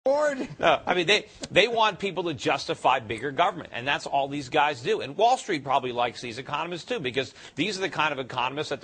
No, I mean, they want people to justify bigger government, and that's all these guys do. And Wall Street probably likes these economists, too, because these are the kind of economists that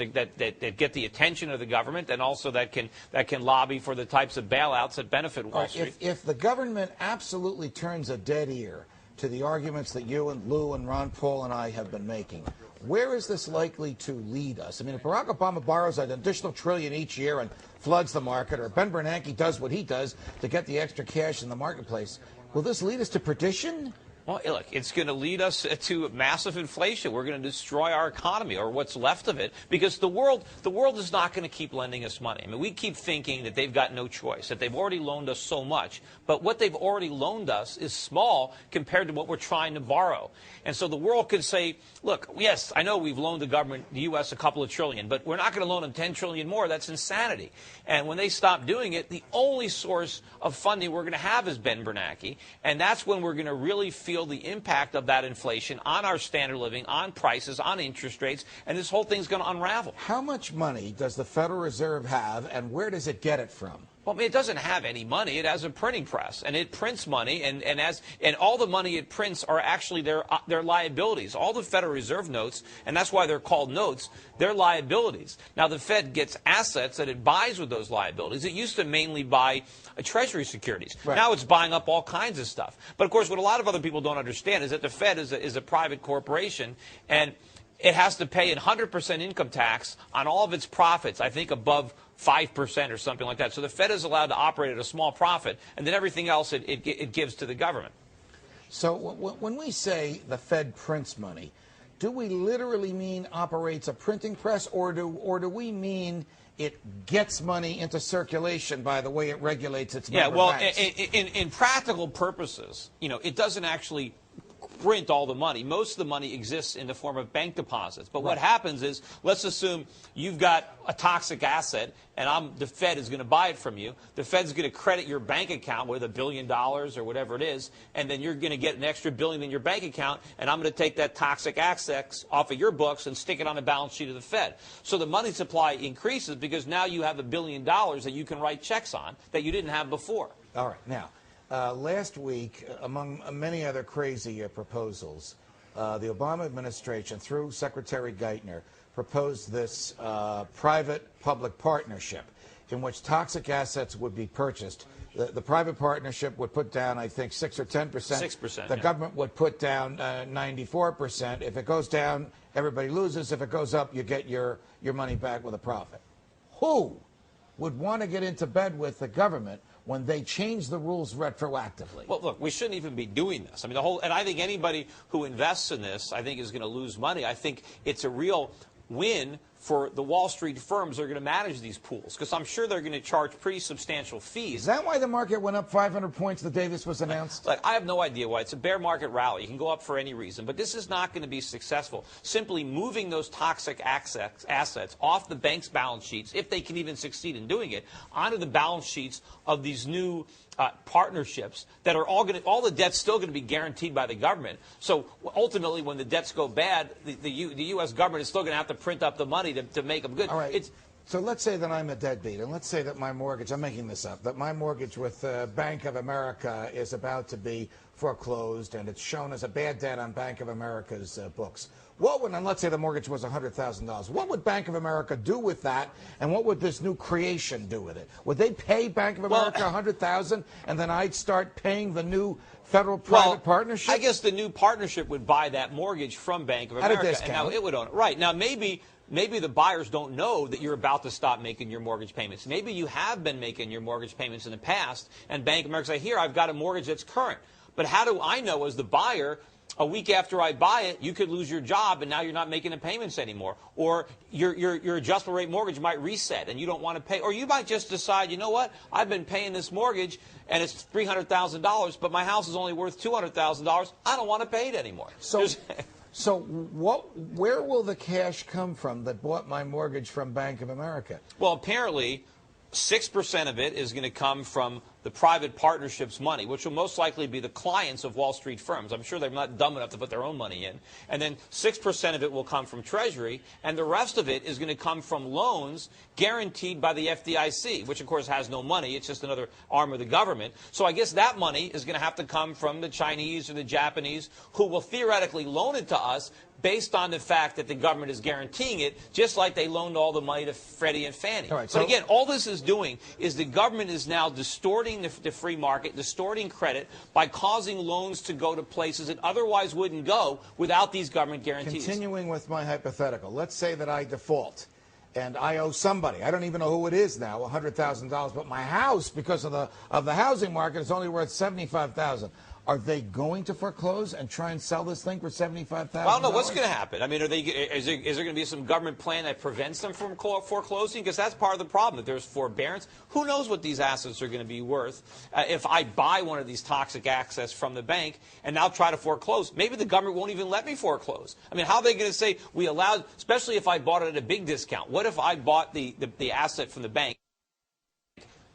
get the attention of the government and also that can lobby for the types of bailouts that benefit Wall Street. If the government absolutely turns a dead ear to the arguments that you and Lew and Ron Paul and I have been making, where is this likely to lead us? I mean, if Barack Obama borrows an additional $1 trillion each year and floods the market, or Ben Bernanke does what he does to get the extra cash in the marketplace, will this lead us to perdition? Well, look, it's going to lead us to massive inflation. We're going to destroy our economy, or what's left of it, because the world is not going to keep lending us money. I mean, we keep thinking that they've got no choice, that they've already loaned us so much. But what they've already loaned us is small compared to what we're trying to borrow. And so the world could say, look, yes, I know we've loaned the government, the U.S., a couple of trillion, but we're not going to loan them 10 trillion more. That's insanity. And when they stop doing it, the only source of funding we're going to have is Ben Bernanke. And that's when we're going to really feel the impact of that inflation on our standard of living, on prices, on interest rates, and this whole thing's going to unravel. How much money does the Federal Reserve have, and where does it get it from? Well, I mean, it doesn't have any money. It has a printing press, and it prints money, and all the money it prints are actually their liabilities. All the Federal Reserve notes, and that's why they're called notes, they're liabilities. Now, the Fed gets assets that it buys with those liabilities. It used to mainly buy Treasury securities. Right. Now it's buying up all kinds of stuff. But, of course, what a lot of other people don't understand is that the Fed is a private corporation, and it has to pay 100% income tax on all of its profits, I think above 5% or something like that. So the Fed is allowed to operate at a small profit, and then everything else it gives to the government. So when we say the Fed prints money, do we literally mean operates a printing press, or do we mean it gets money into circulation by the way it regulates its member banks? In practical purposes, it doesn't actually print all the money. Most of the money exists in the form of bank deposits. But what happens is, let's assume you've got a toxic asset, and the Fed is going to buy it from you. The Fed's going to credit your bank account with $1 billion or whatever it is, and then you're going to get an extra $1 billion in your bank account, and I'm going to take that toxic asset off of your books and stick it on the balance sheet of the Fed. So the money supply increases because now you have $1 billion that you can write checks on that you didn't have before. All right. Now, last week, among many other crazy proposals, the Obama administration, through Secretary Geithner, proposed this private-public partnership in which toxic assets would be purchased. The private partnership would put down, I think, 6 or 10%. 6%. The government would put down 94%. If it goes down, everybody loses. If it goes up, you get your money back with a profit. Who would want to get into bed with the government when they change the rules retroactively? Well, look, we shouldn't even be doing this. I mean, and I think anybody who invests in this, I think, is going to lose money. I think it's a real win for the Wall Street firms that are going to manage these pools, because I'm sure they're going to charge pretty substantial fees. Is that why the market went up 500 points the day this was announced? Like, I have no idea why. It's a bear market rally. You can go up for any reason. But this is not going to be successful. Simply moving those toxic assets off the bank's balance sheets, if they can even succeed in doing it, onto the balance sheets of these new partnerships that are all the debt's still going to be guaranteed by the government. So ultimately, when the debts go bad, the U.S. government is still going to have to print up the money to make them good. All right. So let's say that I'm a deadbeat, and let's say that my mortgage, I'm making this up, that my mortgage with Bank of America is about to be foreclosed, and it's shown as a bad debt on Bank of America's books. And let's say the mortgage was $100,000. What would Bank of America do with that, and what would this new creation do with it? Would they pay Bank of America $100,000, and then I'd start paying the new federal-private partnership? I guess the new partnership would buy that mortgage from Bank of America, at a discount. And now it would own it. Right. Now, maybe the buyers don't know that you're about to stop making your mortgage payments. Maybe you have been making your mortgage payments in the past, and Bank of America say, here, I've got a mortgage that's current. But how do I know as the buyer, a week after I buy it, you could lose your job and now you're not making the payments anymore? Or your adjustable rate mortgage might reset and you don't want to pay. Or you might just decide, you know what, I've been paying this mortgage and it's $300,000, but my house is only worth $200,000. I don't want to pay it anymore. So where will the cash come from that bought my mortgage from Bank of America? Well, apparently 6% of it is going to come from the private partnerships' money, which will most likely be the clients of Wall Street firms. I'm sure they're not dumb enough to put their own money in. And then 6% of it will come from Treasury, and the rest of it is going to come from loans guaranteed by the FDIC, which, of course, has no money. It's just another arm of the government. So I guess that money is going to have to come from the Chinese or the Japanese, who will theoretically loan it to us based on the fact that the government is guaranteeing it, just like they loaned all the money to Freddie and Fannie. Right, but again, all this is doing is the government is now distorting the free market, distorting credit by causing loans to go to places that otherwise wouldn't go without these government guarantees. Continuing with my hypothetical, let's say that I default and I owe somebody, I don't even know who it is now, $100,000, but my house, because of the housing market, is only worth $75,000. Are they going to foreclose and try and sell this thing for $75,000? Well, I don't know what's going to happen. I mean, is there going to be some government plan that prevents them from foreclosing? Because that's part of the problem, that there's forbearance. Who knows what these assets are going to be worth if I buy one of these toxic assets from the bank and now try to foreclose? Maybe the government won't even let me foreclose. I mean, how are they going to say we allowed, especially if I bought it at a big discount? What if I bought the asset from the bank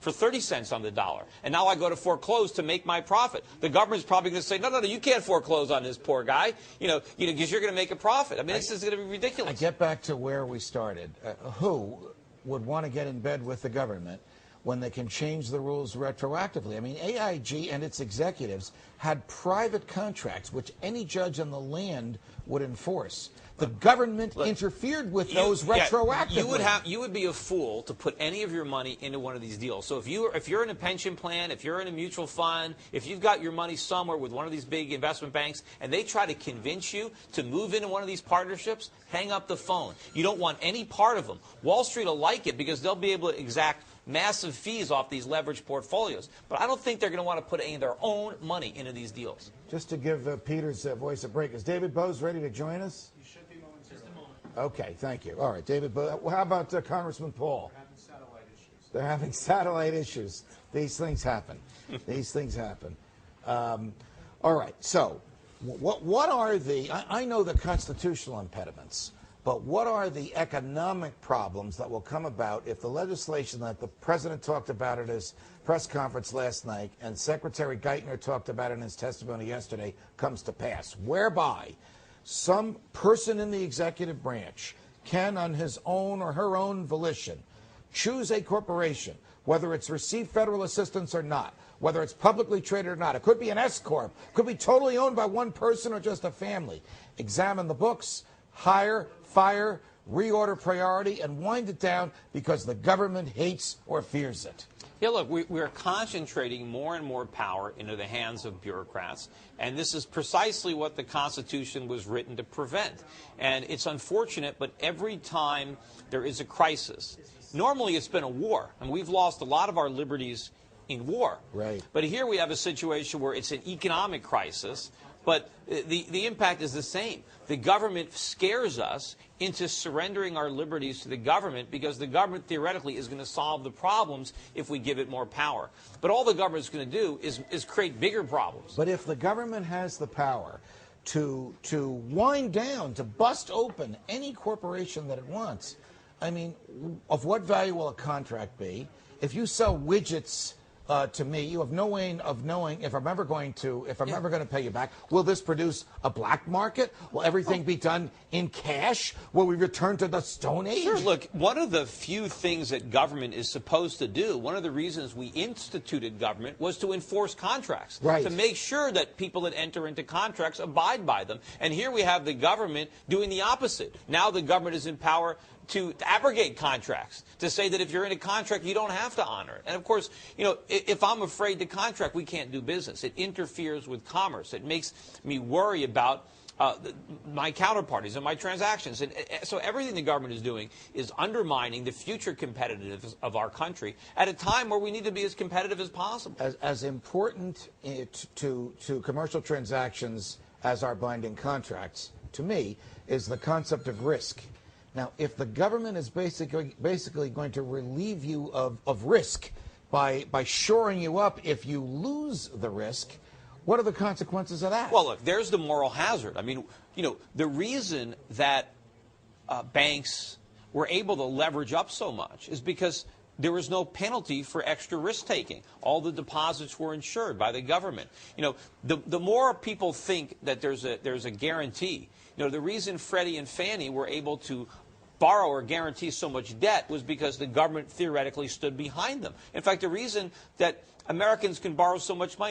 for 30 cents on the dollar, and now I go to foreclose to make my profit? The government's probably going to say, no, you can't foreclose on this poor guy, because you're going to make a profit. I mean, this is going to be ridiculous. I get back to where we started. Who would want to get in bed with the government when they can change the rules retroactively? I mean, AIG and its executives had private contracts which any judge in the land would enforce. The government interfered with those retroactively. You would be a fool to put any of your money into one of these deals. So if you're in a pension plan, if you're in a mutual fund, if you've got your money somewhere with one of these big investment banks, and they try to convince you to move into one of these partnerships, hang up the phone. You don't want any part of them. Wall Street will like it because they'll be able to exact massive fees off these leveraged portfolios. But I don't think they're going to want to put any of their own money into these deals. Just to give Peter's voice a break, is David Bose ready to join us? You should be momentarily. Just a moment. Okay, thank you. All right, David Bose. How about Congressman Paul? We're having satellite issues. They're having satellite issues. These things happen. These things happen. All right, so what are the, I know the constitutional impediments, but what are the economic problems that will come about if the legislation that the president talked about at his press conference last night and Secretary Geithner talked about in his testimony yesterday comes to pass, whereby some person in the executive branch can, on his own or her own volition, choose a corporation, whether it's received federal assistance or not, whether it's publicly traded or not. It could be an S-corp, could be totally owned by one person or just a family. Examine the books, hire, fire, reorder priority, and wind it down because the government hates or fears it. Yeah, look, we're concentrating more and more power into the hands of bureaucrats, and this is precisely what the Constitution was written to prevent. And it's unfortunate, but every time there is a crisis, normally it's been a war, and we've lost a lot of our liberties in war. Right. But here we have a situation where it's an economic crisis, but the impact is the same. The government scares us into surrendering our liberties to the government because the government theoretically is going to solve the problems if we give it more power. But all the government's going to do is create bigger problems. But if the government has the power to wind down, to bust open any corporation that it wants, I mean, of what value will a contract be? If you sell widgets to me, you have no way of knowing if I'm ever going to pay you back. Will this produce a black market? Will everything be done in cash? Will we return to the Stone Age? Sure. Look, one of the few things that government is supposed to do, one of the reasons we instituted government was to enforce contracts. Right. To make sure that people that enter into contracts abide by them. And here we have the government doing the opposite. Now the government is in power to abrogate contracts, to say that if you're in a contract, you don't have to honor it. And, of course, if I'm afraid to contract, we can't do business. It interferes with commerce. It makes me worry about my counterparties and my transactions. And so everything the government is doing is undermining the future competitiveness of our country at a time where we need to be as competitive as possible. As important to commercial transactions as our binding contracts, to me, is the concept of risk. Now, if the government is basically going to relieve you of risk by shoring you up if you lose the risk, what are the consequences of that? Well, look, there's the moral hazard. I mean, the reason that banks were able to leverage up so much is because there was no penalty for extra risk-taking. All the deposits were insured by the government. You know, the more people think that there's a guarantee, you know, the reason Freddie and Fannie were able to borrow or guarantee so much debt was because the government theoretically stood behind them. In fact, the reason that Americans can borrow so much money